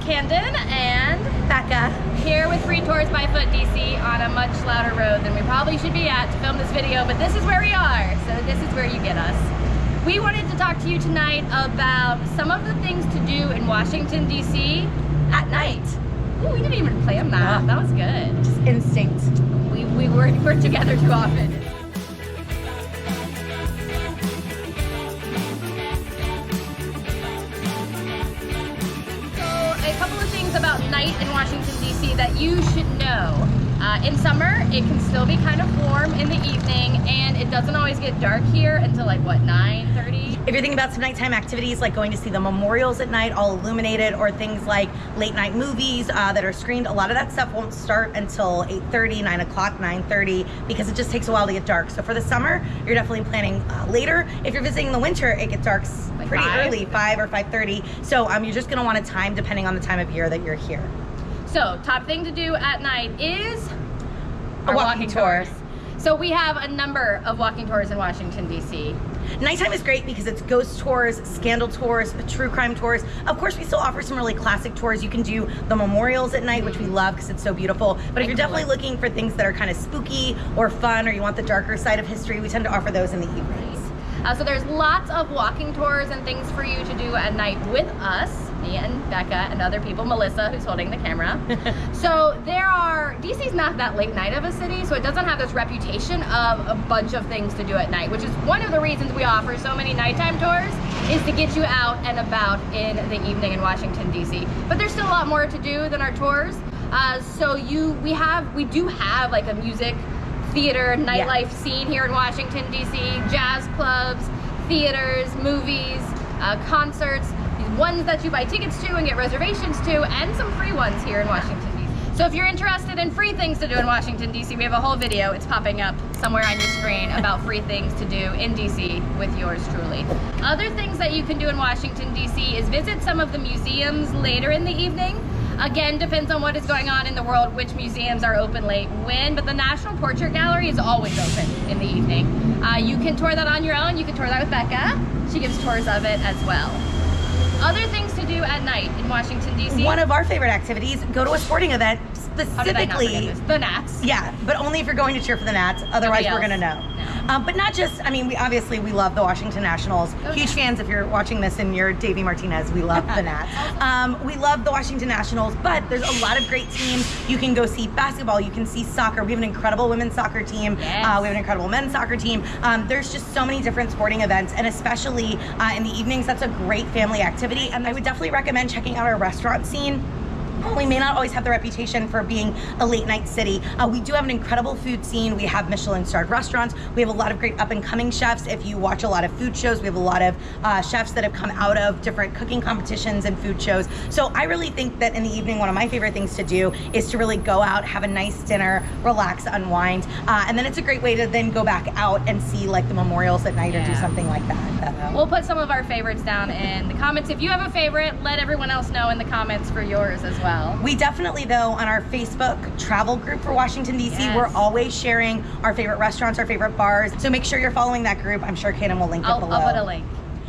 Canden and Becca. Here with Free Tours by Foot DC on a much louder road than we probably should be at to film this video, but this is where we are, so this is where you get us. We wanted to talk to you tonight about some of the things to do in Washington, D.C. at night. Ooh, we didn't even plan that. That was good. Just instinct. We work together too often. About night in Washington, D.C. that you should know. In summer, it can still be kind of warm in the evening, and it doesn't always get dark here until like, what, 9:30? If you're thinking about some nighttime activities like going to see the memorials at night, all illuminated, or things like late night movies that are screened, a lot of that stuff won't start until 8:30, 9 o'clock, 9:30, because it just takes a while to get dark. So for the summer, you're definitely planning later. If you're visiting the winter, it gets dark like pretty early, 5 or 5:30. So you're just gonna want to time depending on the time of year that you're here. So top thing to do at night is a walking tour. So we have a number of walking tours in Washington, D.C. Nighttime is great because it's ghost tours, scandal tours, true crime tours. Of course, we still offer some really classic tours. You can do the memorials at night, which we love because it's so beautiful. But if you're definitely looking for things that are kind of spooky or fun, or you want the darker side of history, we tend to offer those in the evenings. So there's lots of walking tours and things for you to do at night with us, me and Becca and other people, Melissa, who's holding the camera. So DC's not that late night of a city, so it doesn't have this reputation of a bunch of things to do at night, which is one of the reasons we offer so many nighttime tours, is to get you out and about in the evening in Washington, D.C. But there's still a lot more to do than our tours. We do have like a music, theater, nightlife scene here in Washington, D.C., jazz clubs, theaters, movies, concerts, ones that you buy tickets to and get reservations to, and some free ones here in Washington, D.C. So if you're interested in free things to do in Washington, D.C., we have a whole video, it's popping up somewhere on your screen, about free things to do in D.C. with yours truly. Other things that you can do in Washington, D.C. is visit some of the museums later in the evening. Again, depends on what is going on in the world, which museums are open late when, but the National Portrait Gallery is always open in the evening. You can tour that on your own. You can tour that with Becca. She gives tours of it as well. Other things to do at night in Washington, D.C. One of our favorite activities, go to a sporting event, specifically the Nats. Yeah, but only if you're going to cheer for the Nats. Otherwise, we're gonna know. No. But not just, I mean, we love the Washington Nationals. Huge fans. If you're watching this and you're Davey Martinez, we love the Nats. We love the Washington Nationals, but there's a lot of great teams. You can go see basketball, you can see soccer. We have an incredible women's soccer team. Yes. We have an incredible men's soccer team. There's just so many different sporting events, and especially in the evenings, that's a great family activity. And I would definitely recommend checking out our restaurant scene. We may not always have the reputation for being a late night city. We do have an incredible food scene. We have Michelin-starred restaurants. We have a lot of great up-and-coming chefs. If you watch a lot of food shows, we have a lot of chefs that have come out of different cooking competitions and food shows. So I really think that in the evening, one of my favorite things to do is to really go out, have a nice dinner, relax, unwind, and then it's a great way to then go back out and see like the memorials at night or do something like that. We'll put some of our favorites down in the comments. If you have a favorite, let everyone else know in the comments for yours as well. We definitely, though, on our Facebook travel group for Washington, D.C., we're always sharing our favorite restaurants, our favorite bars. So make sure you're following that group. I'm sure Canden will link it below. I'll put a link.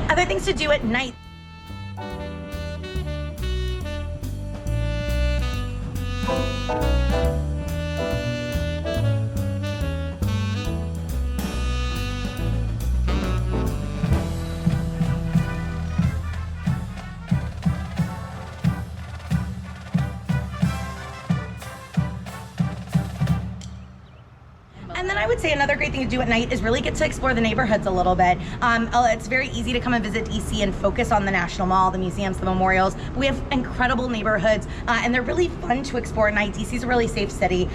Other things to do at night. And then I would say another great thing to do at night is really get to explore the neighborhoods a little bit. It's very easy to come and visit DC and focus on the National Mall, the museums, the memorials. We have incredible neighborhoods, and they're really fun to explore at night. DC is a really safe city.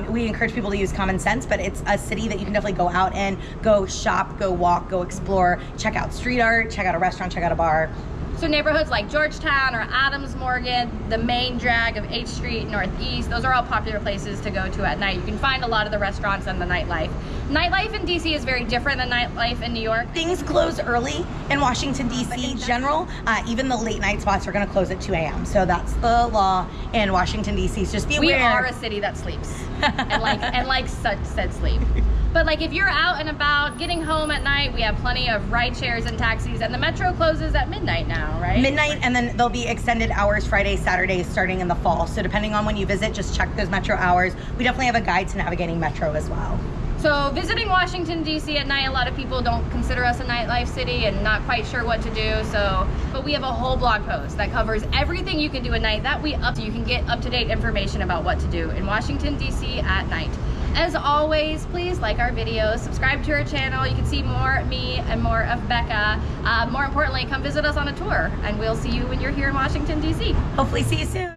We encourage people to use common sense, but it's a city that you can definitely go out and go shop, go walk, go explore, check out street art, check out a restaurant, check out a bar. So neighborhoods like Georgetown or Adams Morgan, the main drag of 8th Street, Northeast, those are all popular places to go to at night. You can find a lot of the restaurants and the nightlife. Nightlife in DC is very different than nightlife in New York. Things close early in Washington, DC. General, even the late night spots are going to close at 2 a.m. So that's the law in Washington, DC. So just be aware. We are a city that sleeps and like such said sleep. But like if you're out and about getting home at night, we have plenty of ride shares and taxis, and the metro closes at midnight now, right? Midnight, and then there'll be extended hours Fridays, Saturdays starting in the fall. So depending on when you visit, just check those metro hours. We definitely have a guide to navigating metro as well. So visiting Washington, D.C. at night, a lot of people don't consider us a nightlife city and not quite sure what to do. But we have a whole blog post that covers everything you can do at night that so you can get up-to-date information about what to do in Washington, D.C. at night. As always, please like our videos, subscribe to our channel. You can see more of me and more of Becca. More importantly, come visit us on a tour, and we'll see you when you're here in Washington, D.C. Hopefully see you soon.